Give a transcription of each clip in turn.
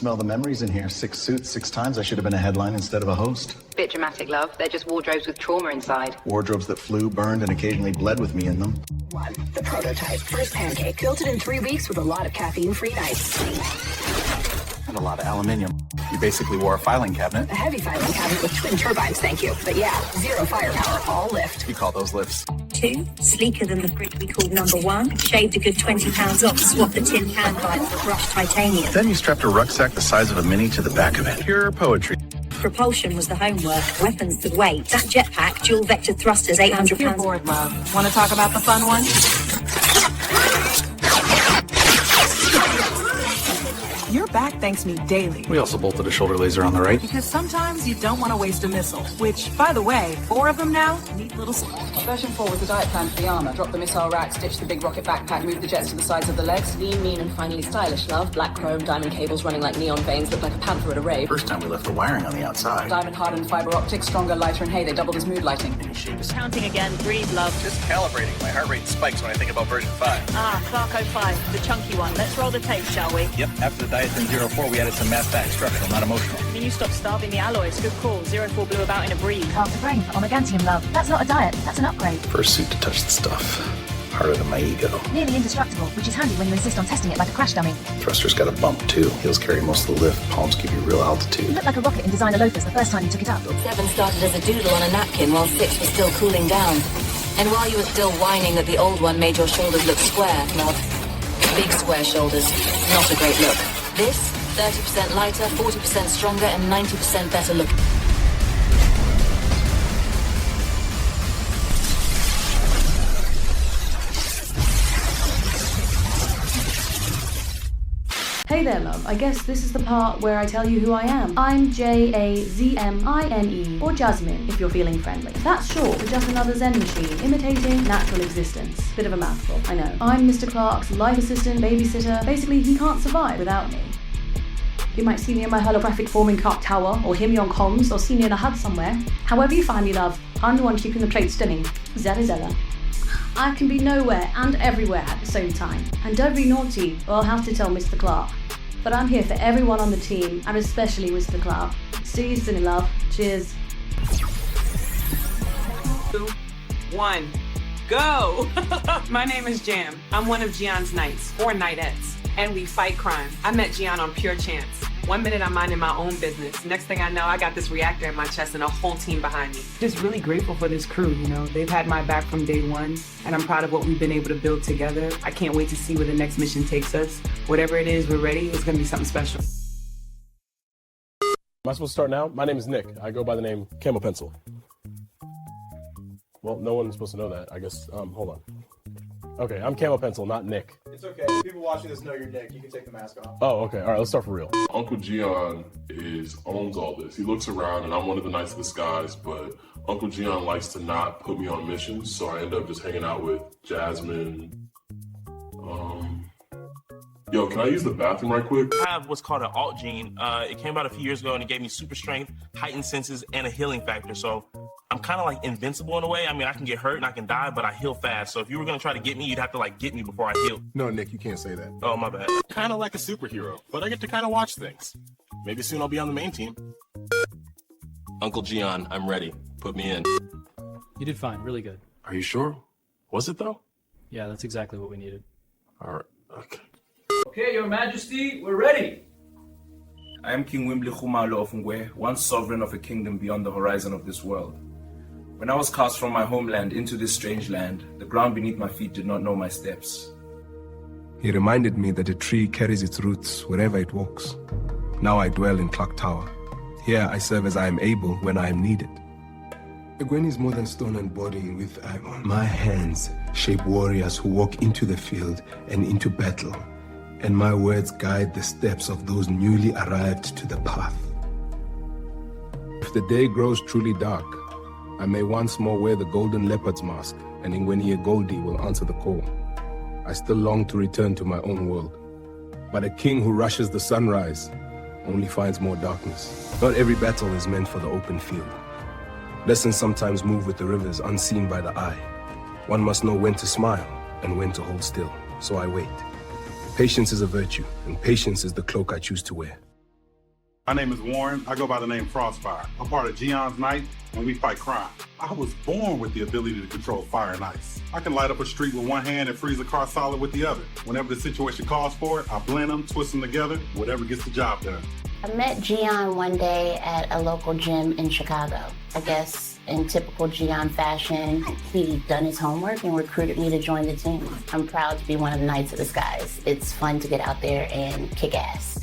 Smell the memories in here. 6 suits, 6 times. I should have been a headline instead of a host. Bit dramatic, love. They're just wardrobes with trauma inside. Wardrobes that flew, burned, and occasionally bled with me in them. One, the prototype. First pancake, built it in 3 weeks with a lot of caffeine-free nights. And a lot of aluminium. You basically wore a filing cabinet. A heavy filing cabinet with twin turbines, thank you. But yeah, 0 firepower, all lift. You call those lifts. 2, sleeker than the fridge we called number 1. Shaved a good 20 pounds off, swapped the tin can bites for brushed titanium. Then you strapped a rucksack the size of a mini to the back of it. Pure poetry. Propulsion was the homework, weapons the weight. That jetpack, dual vector thrusters, 800 You're pounds. bored, love. Want to talk about the fun one? Your back thanks me daily. We also bolted a shoulder laser on the right. Because sometimes you don't want to waste a missile. Which, by the way, 4 of them now. Neat little... Version 4 was the diet plan for the armor. Drop the missile rack, stitch the big rocket backpack, move the jets to the sides of the legs. Lean, mean, and finally stylish, love. Black chrome, diamond cables running like neon veins, look like a panther at a rave. First time we left the wiring on the outside. Diamond hardened fiber optics, stronger, lighter, and hey, they doubled as mood lighting. Counting again, breathe, love. Just calibrating. My heart rate spikes when I think about version 5. Clark 05, the chunky one. Let's roll the tape, shall we? Yep, after the Diet-M 04, we added some math-backed structural, not emotional. I mean, you stopped starving the alloys. Good call. 04 blew about in a breeze. Half the brain for Omegantium, love. That's not a diet, that's an upgrade. First suit to touch the stuff. Harder than my ego. Nearly indestructible, which is handy when you insist on testing it like a crash dummy. Thruster's got a bump, too. Heels carry most of the lift. Palms give you real altitude. You looked like a rocket in designer loafers the first time you took it up. 7 started as a doodle on a napkin while 6 was still cooling down. And while you were still whining that the old one made your shoulders look square, love. Big square shoulders. Not a great look. This, 30% lighter, 40% stronger, and 90% better look. Hey there, love. I guess this is the part where I tell you who I am. I'm J.A.Z.M.I.N.E, or J.A.Z.M.I.N.E, if you're feeling friendly. That's short for just another Zen machine, imitating natural existence. Bit of a mouthful, I know. I'm Mr. Clark's life assistant, babysitter. Basically, he can't survive without me. You might see me in my holographic form in Clark Tower, or hear me on comms, or see me in a hut somewhere. However you find me, love, I'm the one keeping the plate spinning. Zella Zella. I can be nowhere and everywhere at the same time. And don't be naughty, or I'll have to tell Mr. Clark. But I'm here for everyone on the team, and especially Mr. Clark. See you soon, love. Cheers. 2, 1, go! My name is Jam. I'm one of Geon's knights, or knightettes, and we fight crime. I met Geon on pure chance. 1 minute I'm minding my own business. Next thing I know, I got this reactor in my chest and a whole team behind me. Just really grateful for this crew, you know. They've had my back from day one, and I'm proud of what we've been able to build together. I can't wait to see where the next mission takes us. Whatever it is, we're ready. It's gonna be something special. Am I supposed to start now? My name is Nick. I go by the name Camopencil. Well, no one's supposed to know that. I guess, hold on. Okay, I'm Camopencil, not Nick. It's okay. People watching this know you're Nick. You can take the mask off. Oh, okay. All right, let's start for real. Uncle Geon owns all this. He looks around, and I'm one of the Knights of the Skies, but Uncle Geon likes to not put me on missions, so I end up just hanging out with J.A.Z.M.I.N.E. Yo, can I use the bathroom right quick? I have what's called an alt gene. It came out a few years ago, and it gave me super strength, heightened senses, and a healing factor. So I'm kind of like invincible in a way. I mean, I can get hurt and I can die, but I heal fast. So if you were gonna try to get me, you'd have to like get me before I heal. No, Nick, you can't say that. Oh, my bad. Kind of like a superhero, but I get to kind of watch things. Maybe soon I'll be on the main team. Uncle Geon, I'm ready. Put me in. You did fine, really good. Are you sure? Was it though? Yeah, that's exactly what we needed. All right, okay. Okay, Your Majesty, we're ready. I am King Wembile of Ngwe, one sovereign of a kingdom beyond the horizon of this world. When I was cast from my homeland into this strange land, the ground beneath my feet did not know my steps. He reminded me that a tree carries its roots wherever it walks. Now I dwell in Clark Tower. Here I serve as I am able when I am needed. Gwen is more than stone and body with iron. My hands shape warriors who walk into the field and into battle, and my words guide the steps of those newly arrived to the path. If the day grows truly dark, I may once more wear the golden leopard's mask, and Ingwenia Goldie will answer the call. I still long to return to my own world. But a king who rushes the sunrise only finds more darkness. Not every battle is meant for the open field. Lessons sometimes move with the rivers unseen by the eye. One must know when to smile and when to hold still, so I wait. Patience is a virtue, and patience is the cloak I choose to wear. My name is Warren. I go by the name FrostFire. I'm part of G.A.Z.M.I.N.E, and we fight crime. I was born with the ability to control fire and ice. I can light up a street with one hand and freeze a car solid with the other. Whenever the situation calls for it, I blend them, twist them together, whatever gets the job done. I met Geon one day at a local gym in Chicago. I guess in typical Geon fashion, he'd done his homework and recruited me to join the team. I'm proud to be one of the Knights of the Skies. It's fun to get out there and kick ass.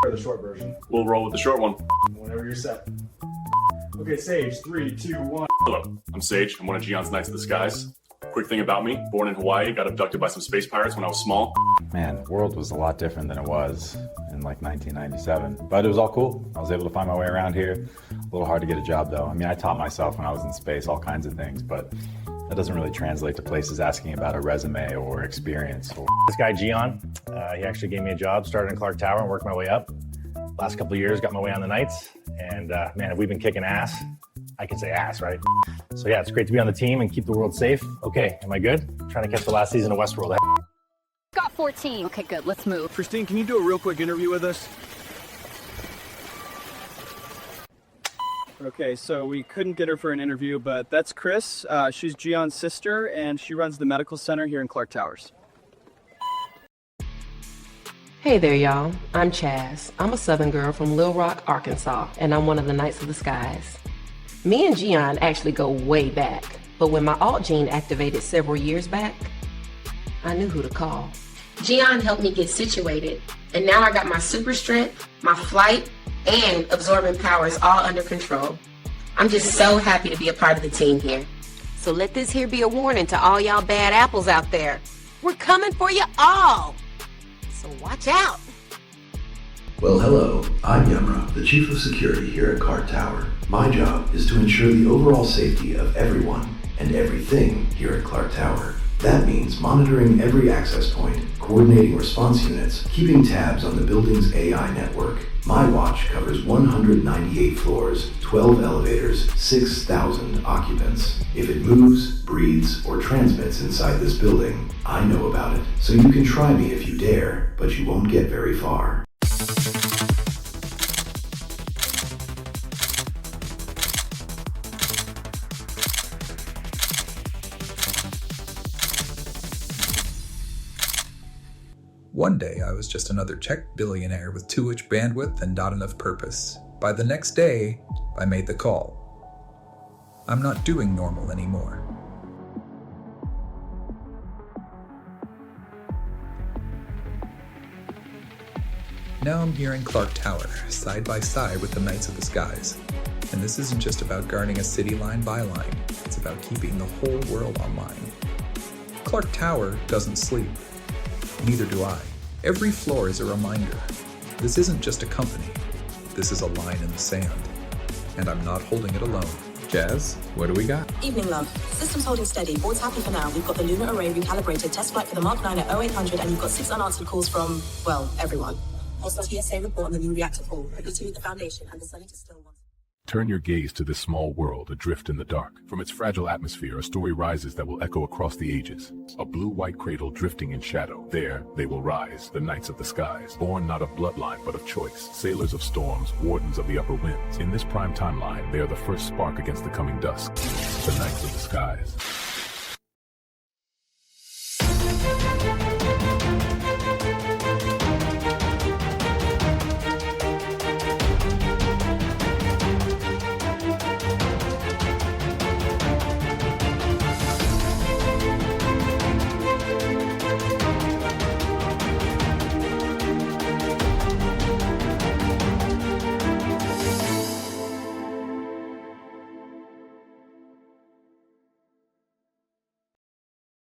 The short version. We'll roll with the short one. Whenever you're set. Okay, Sage, 3, 2, 1. Hello, I'm Sage. I'm one of Geon's Knights of the Skies. Quick thing about me, born in Hawaii, got abducted by some space pirates when I was small. Man, the world was a lot different than it was in like 1997, but it was all cool. I was able to find my way around here. A little hard to get a job though. I mean, I taught myself when I was in space all kinds of things, but that doesn't really translate to places asking about a resume or experience. This guy, Geon, he actually gave me a job, started in Clark Tower and worked my way up. Last couple of years, got my way on the Knights, and man, have we been kicking ass. I can say ass, right? So yeah, it's great to be on the team and keep the world safe. Okay, am I good? Trying to catch the last season of Westworld. Got 14. Okay, good. Let's move. Christine, can you do a real quick interview with us? Okay, so we couldn't get her for an interview, but that's Chris. She's Geon's sister, and she runs the medical center here in Clark Towers. Hey there, y'all. I'm Chaz. I'm a Southern girl from Little Rock, Arkansas, and I'm one of the Knights of the Skies. Me and Geon actually go way back, but when my alt gene activated several years back, I knew who to call. Geon helped me get situated, and now I got my super strength, my flight, and absorbing powers all under control. I'm just so happy to be a part of the team here. So let this here be a warning to all y'all bad apples out there. We're coming for you all. So watch out. Well, hello, I'm Y.E.O.M.R.A, the Chief of Security here at Clark Tower. My job is to ensure the overall safety of everyone and everything here at Clark Tower. That means monitoring every access point, coordinating response units, keeping tabs on the building's AI network. My watch covers 198 floors, 12 elevators, 6,000 occupants. If it moves, breathes, or transmits inside this building, I know about it. So you can try me if you dare, but you won't get very far. One day I was just another Czech billionaire with too much bandwidth and not enough purpose. By the next day, I made the call. I'm not doing normal anymore. Now I'm here in Clark Tower, side by side with the Knights of the Skies. And this isn't just about guarding a city line by line, it's about keeping the whole world online. Clark Tower doesn't sleep. Neither do I. Every floor is a reminder. This isn't just a company. This is a line in the sand. And I'm not holding it alone. Jazz, what do we got? Evening, love. System's holding steady. Board's happy for now. We've got the lunar array recalibrated, test flight for the Mark 9 at 0800, and you've got 6 unanswered calls from, well, everyone. Also, TSA report on the new reactor pool. Predicting with the Foundation, and the Senate is still one. Turn your gaze to this small world adrift in the dark. From its fragile atmosphere, a story rises that will echo across the ages. A blue-white cradle drifting in shadow. There, they will rise, the Knights of the Skies. Born not of bloodline, but of choice. Sailors of storms, wardens of the upper winds. In this prime timeline, they are the first spark against the coming dusk. The Knights of the Skies.